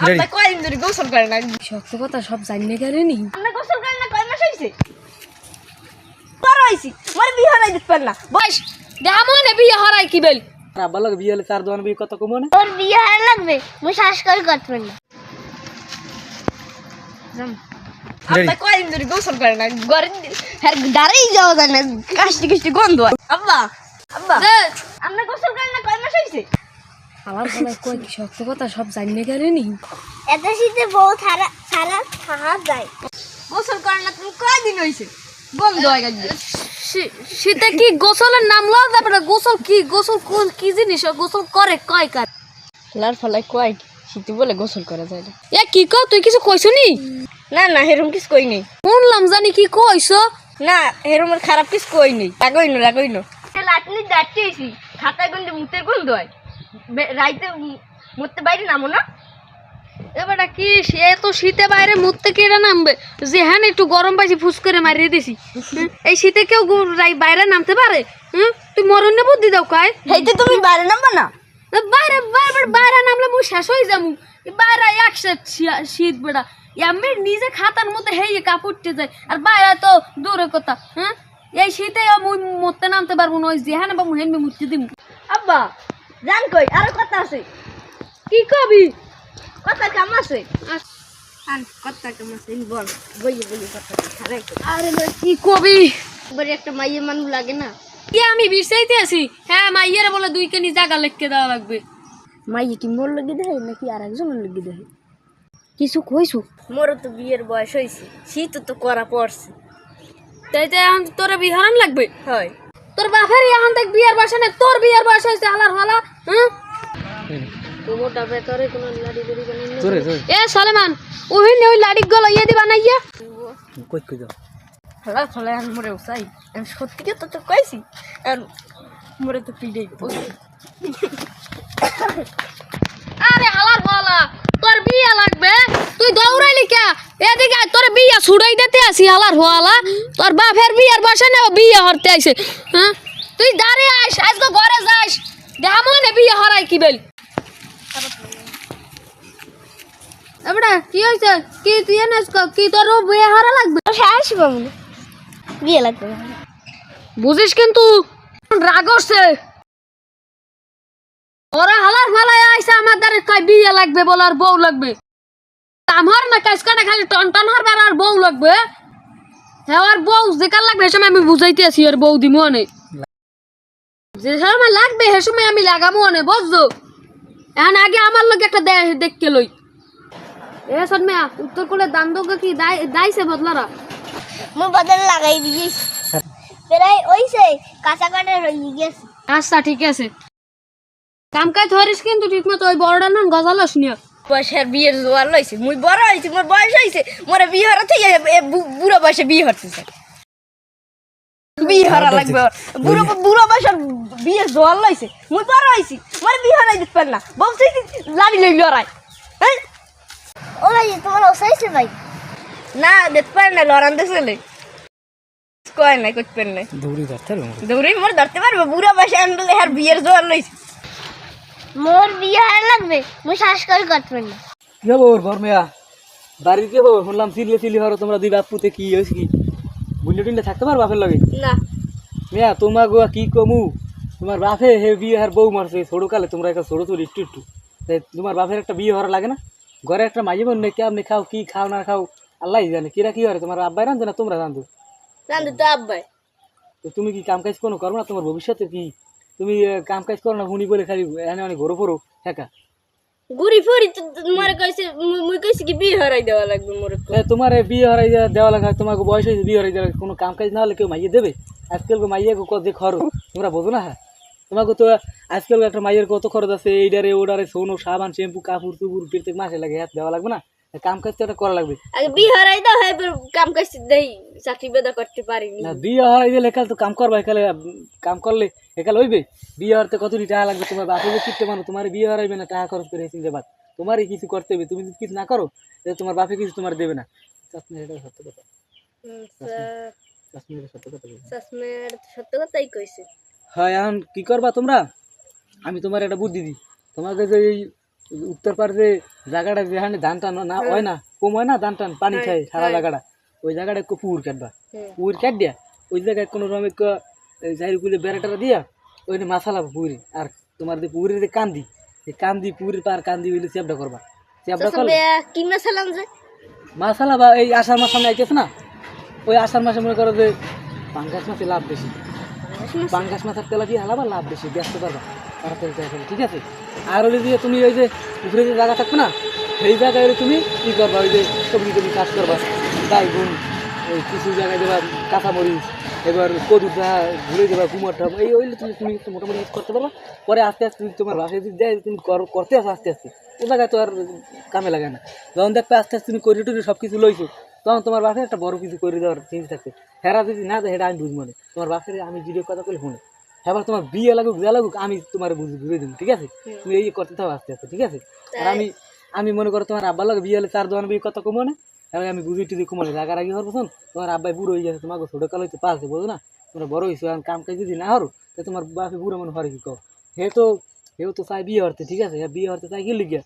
আপনি কয়দিন ধরে গোসল করেন না? সত্য কথা সব জানিয়ে গেলেনি। আপনি গোসল করেন না কয় মাস হইছে? বড় হইছি, মোর বিয়ে হরাই দিতে না। বয়স দেমনে বিয়ে হরাই কি বল? আব্বা লাগে বিয়ে হলে 4 দোকান বিয়ে কত কম না? তোর বিয়ে হয়ে লাগবে, মুই শ্বাস করে করতে না। আপনি কয়দিন ধরে গোসল করেন না? ঘরে দাঁড়াই যাওয়া যায় না, কাশটি কাশটি গন্ধ হয়। আব্বা আব্বা আপনি গোসল করেন না কয় মাস হইছে? আমার বলে কই কি সত্য কথা সব জানিয়ে গেলেনি। এত শীতে বউ সারা সারা থাকা যায়। গোসল করেন না তুমি কয়দিন হইছে? গন্ধ হয় গেছে। শীতে কি গোসলের নাম লওয়া যাবে না? গোসল কি গোসল কোন কি জিনিস? গোসল করে কয় কার লার ফলাই কয় শীতে বলে গোসল করা যায় না। এ কি কও তুই কিছু কইছ নি? না না হেরম কিছু কই নাই। শুনলাম জানি কি কইছো? না হেরমের খারাপ কিছু কই নাই। রাগইনো লাটনি দাঁড়িয়েছি খাতায় গন্ধে মুতের গন্ধ হয়। রাইতে মুততে বাইরে নামো না? এবারটা কি এত শীতে বাইরে মুততে কেড়ে নামবে? যে হ্যাঁ একটু গরম পাইছি ফুস করে মারিয়ে দিছি। এই শীতে কেউ বাইরে নামতে পারে? তুই মরণে বুদ্ধি দাও কয় হেইতে তুমি বাইরে নামবা না? বাইরে বাইরে নামলে মুই শেষ হয়ে যাবো। বাইরে একসাথ শীত বেড়া আমি নিজে খাতার মধ্যে হেয়ে কাপড়তে যাই আর বাইরে তো দূরে কথা। এই শীতে মুই মরতে নামতে পারবো না। ওই যে হ্যাঁ বাবু হেনবে মুততে দিব। আব্বা জান কই আরো কথা আছে। কি কবি? কথা কাম আছে। কথা কাম আছে বল। বলি কথা আরে কি কবি? বলে একটা মাইয়ে মানুষ লাগে না? কি আমি বিরসাইতে আছি? হ্যাঁ মাইয়ের বলে 2 কেনি জায়গা লিখকে দেওয়া লাগবে। মাইয়ে কি মোর লাগি দেয় নাকি আর একজনের লাগি দেয়? কিছু কইছো? মোর তো বিয়ের বয়স হইছে, শীত তো করা পড়ছে। তাই তো এখন তোর বিহারান লাগবে। হয় তোর বাপের এখন দেখ বিয়ের বয়স না, তোর বিয়ের বয়স হইছে হালার হালা। তোমারটা বেতরে কোন লাড়ি দড়ি বানাই এ সলেমান ওই নে ওই লাড়ি গলো ইয়ে দি বানাইয়া কই দাও হালা ফলে আন মরে উসাই আমি সত্যি কথা তো কইছি আর মরে তো পিড়েই আরে হালার বলা তোর বিয়ে লাগবে তুই দৌড়াইলি কে? এদিকে তোর বিয়ে ছুড়াই দিতে আসি হালার হওয়ালা। তোর বাপের বিয়ের বসে না বিয়ে হরতে আইছে। তুই দাঁড়িয়ে আইস আজকে ঘরে যাস দেমনে বিয়ে হরাই কি বল? এবড়া কি হইছে? কি তুই এনস কি তোর বিয়ে হরা লাগবে? আসবো বিয়ে লাগবে বুঝিস কিন্তু রাগ হচ্ছে ওরা হালার ফালায় আইসা আমার দ্বারে কয় বিয়ে লাগবে বলার বউ লাগবে। আমার না কাজ কাটা খালি টন হারবার আর বউ লাগবে। হ্যাঁ আর বউ যেকার লাগবে সে সময় আমি বুঝাইতে আছি আর বউ দিমু অনেক যে সময় লাগবে সে সময় আমি লাগামু অনেক বুঝছো? এখন আগে আমার লোক একটা দেখকে লই। এ সন্মিয়া উত্তর কোলে দান দোগে কি দাইছে বদলারা মুই বদল লাগাই দিয়েছি প্রায় ওইছে কাঁচা কাটা রয়ে গেছে। আচ্ছা ঠিক আছে কাম কাজ ধরিস কিন্তু ঠিক মতো ওই বড়টা না গজালস নিয়ে বয়সের বিয়ের জোয়ার লইছে। মুই বড় হইছি মোর বয়স হইছে মোরে বিয়ে হরা থেকে বুড়ো বয়সে বিয়ে হরতেছে। বিয়ে হরা লাগবে বুড়ো বয়সের বিয়ে জোয়ার লইছে। মুই বড় হইছি মোরে বিয়ে হরাই দিতে পার না বলছি লাড়ি লই লড়াই। ও ভাই তোমার ওসাইছে ভাই না দেখতে পারে না লড়ান দেখলে কয় নাই করতে পারে না দৌড়ি মোর ধরতে পারবে বুড়ো বয়সে আনলে আর বিয়ের জোয়ার লইছে। মোর বিয়ে হয়ে লাগবে মুই শ্বাস করে করতে না। যাবো বর্মিয়া বাড়ি কে বাবু শুনলাম চিল্লি হরো তোমরা 2 বাপ পুতে কি হইছে কি বুঝলে টিনলে থাকতে পারো বাপের লগে না? মিয়া তোমার গো কি কমু তোমার বাপে হে বিয়ে আর বউ মারছে ছোট কালে তোমরা একটা ছোট ছোট একটু তোমার বাপের একটা বিয়ে হওয়ার লাগে না? ঘরে একটা মাঝে মনে কেমনি খাও কি খাও না খাও আল্লাহ জানে কিরা কি হয়। তোমার আব্বাই রান্ধে না তোমরা রান্ধো? রান্ধে তো আব্বাই। তো তুমি কি কাম কাজ কোনো করো না? তোমার ভবিষ্যতে কি তুমি কাম কাজ করো না? হুনি বলে খালি এনে অনেক ঘোরো ফোরো একা ঘুরি ফুরি তোমার কইছে মুই কইছি কি বিয়ে হরাই দেওয়া লাগবে মোর। তোমার বিয়ে হরাই দেওয়া লাগে তোমার বয়স হয়েছে বিয়ে হরাই দেওয়া কোনো কাম কাজ না হলে কেউ মাইয়ে দেবে? আজকাল মাইয়ে যে খরচ তোমরা বোঝো না? হ্যাঁ তোমাকে তো আজকাল একটা মাইয়ের কত খরচ আছে এইডারে ওডারে সোনো সাবান শ্যাম্পু কাপড় চুপুর প্রত্যেক মাসে লাগে হাত দেওয়া লাগবে না? কাম কাজ তো একটা করা লাগবে। আগে বিয়ে হরাই দাও হয় কাম কাজ দেই চাকরি বেদা করতে পারিনি না বিয়ে হরাই দিলে একাল তো কাম করবা একালে কাম করলে একাল হইবে। বিয়ে হরতে কতটি টাকা লাগবে? তোমার বাপে যে কিনতে মানো তোমার বিয়ে হরাইবে না টাকা খরচ করে চিনতে পার তোমারই কিছু করতে হবে। তুমি যদি কিছু না করো তোমার বাপে কিছু তোমার দেবে না। সত্য কথা সত্য কথাই কইছে। হ্যাঁ এখন কি করবা তোমরা? আমি তোমার একটা বুদ্ধি দিই তোমাকে যে এই উত্তর পারে যে জায়গাটা যেখানে ধান টান না হয় না, কম হয় না ধান টান, পানি খায় সারা জায়গাটা, ওই জায়গাটা একটু পুকুর কাটবা, পুকুর কাট দিয়া ওই জায়গায় কোনো রকম যাই কুলে বেড়াটা দিয়া ওইটা মাছালা পুকুরি। আর তোমার যে পুকুরের যে কান্দি, এই কান্দি পুকুরের পার কান্দি হইলে চেপটা করবা, চেপটা করলে কি মাছালাম যে মাছালা বা এই আষাঢ় মাস সামনে আইতেছে না, ওই আষাঢ় মাসে মনে করো যে পাঙ্গাস মাছে লাভ বেশি, পাঙ্গাস মাছের তেলা দিয়ে হালাবা লাভ বেশি, ব্যস্ত পারবা তাড়াতাড়ি তাড়াতাড়ি, ঠিক আছে। আর হলে দিয়ে তুমি ওই যে পুকুরে যে জায়গা থাকবে না, সেই জায়গায় তুমি কী করবা, ওই যে সবজি টবজি চাষ করবা, গাই গুণ ওই কিছু জায়গায় দেবা কাঁচামরিচ, এবার কদুর ঘুরে দেবা, কুমার ঠাম, এই ওইলে তুমি তুমি একটু মোটামুটি ইউজ করতে পারবা। পরে আস্তে আস্তে তোমার বাসায় যদি দেয় তুমি করতে আসো আস্তে আস্তে, ও জায়গায় তো আর কামে লাগে না। যখন দেখবে আস্তে আস্তে তুমি করি টরি সব কিছু লইছো, তখন তোমার বাসায় একটা বড় কিছু করে দেওয়ার চিন্তা থাকবে। হেরা যদি না দেয় সেটা আমি বুঝবো না, তোমার বাসায় আমি ভিডিও কথা বলে শুনে এবার তোমার বিয়ে লাগুক যা লাগুক আমি তোমার বুঝে দেবো, ঠিক আছে। তুমি এই করতে থাকো আস্তে আস্তে, ঠিক আছে। আর আমি মনে করো তোমার আব্বার লাগে বিয়ে হলে 4 দোকান বিয়ে কত কমো না, এবার আমি বুঝি টুঝি কমো না, রাগারাগি হওয়ার পছন্দ। তোমার আব্বাই বুড়ো হয়ে গেছে, তোমাকে ছোটো কাল হইতে পারছে, বোঝো না, তোমরা বড় হয়েছো, এখন কাম কাজ যদি না হরো তো তোমার বাপে বুড়ো মনে হরে কি কো, হেও তো চাই বিয়ে হরতে, ঠিক আছে। বিয়ে হরতে চাই কি লিখিয়া,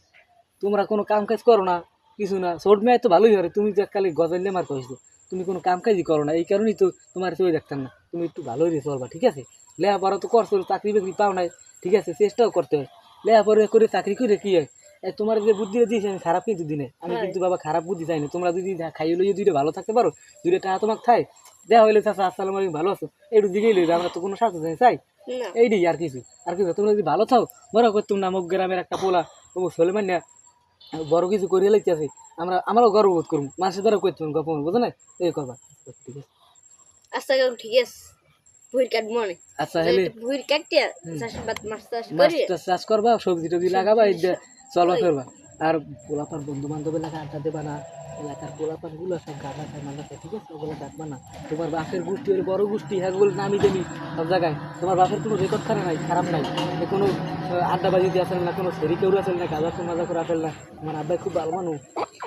তোমরা কোনো কাম কাজ করো না, কিছু না, ছোট মেয়ে তো ভালোই হরে, তুমি যে কালি গজাইলে মার কইছো, তুমি কোনো কাম কাজই করো না, এই কারণেই তো তোমার চলে দেখতাম না। তুমি একটু ভালোই রে চলবা, ঠিক আছে। লেখাপড়া তো করছো, চাকরি বাকরি পাও নাই, ঠিক আছে, চেষ্টাও করতে হয়। লেখাপড়া করে চাকরি করে কি হয়, তোমার যে বুদ্ধি দিয়েছি আমি খারাপ কিন্তু দিনে, আমি কিন্তু বাবা খারাপ বুদ্ধি চাই না। তোমরা যদি খাইয়ে লইয়ে দুইটা ভালো থাকতে পারো, দুইটা টাকা তোমাকে খাই দেওয়া হইলে চাষা আসসালামু আলাইকুম ভালো আছো, একটু দিকেই লইবে, আমরা তো কোনো স্বার্থ চাই এইটাই, আর কিছু তোমরা যদি ভালো থাও, বড় করতুম নামক গ্রামের একটা পোলা ও সোলেমান না বড় কিছু করিয়ে লাগতেছে, আমরাও গর্ববোধ করবো, মানুষের দ্বারা করতে গপ বোঝো না, এই করবা, ঠিক আছে। আচ্ছা ঠিক আছে, ভুইর কাট মনে আচ্ছা হেলে ভুইর কাটিয়া চাষবাদ মাছ চাষ মাছ করি, টাছ চাষ করবা, সবজি টবজি লাগাবা, এই চলবা ফেরবা। আর পোলাপান বন্ধু বান্ধবের লাগা আড্ডা দেবা না, এলাকার পোলাপান গুলো সব গাঁদা খায় মালা খায়, ঠিক আছে, ওগুলো ডাকবা না। তোমার বাপের গোষ্ঠী হলে বড় গোষ্ঠী, হ্যাঁ ওগুলো নামি দেবি সব জায়গায়। তোমার বাপের কোনো রেকর্ড খারাপ নাই, কোনো আড্ডাবাজি দিয়ে আসেন না, কোনো সেরি কেউ আসেন না, গাঁদা মাজা করে আসেন না। তোমার আব্বাই খুব ভালো মানুষ,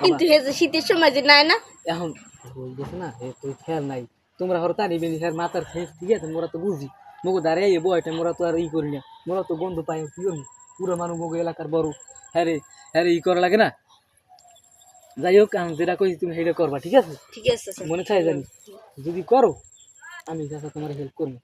কিন্তু হে যে শীতের সময় যে নাই না এখন হয়ে গেছে না, হে তুই খেয়াল নাই, তোমরা হরতা নিবে হ্যাঁ মাথার খেস, ঠিক আছে, মোরা তো বুঝি, মগো দাঁড়িয়ে বয়টা মোরা তো আর ই করি না, মোরা তো গন্ধ পাই কি করি, পুরো মানুষ মগো এলাকার বড়, হ্যাঁ রে ই করা লাগে না। যাই হোক আমি যেটা কইছি তুমি সেটা করবা, ঠিক আছে, ঠিক আছে মনে চাই জানি যদি করো আমি তোমার হেল্প করবো।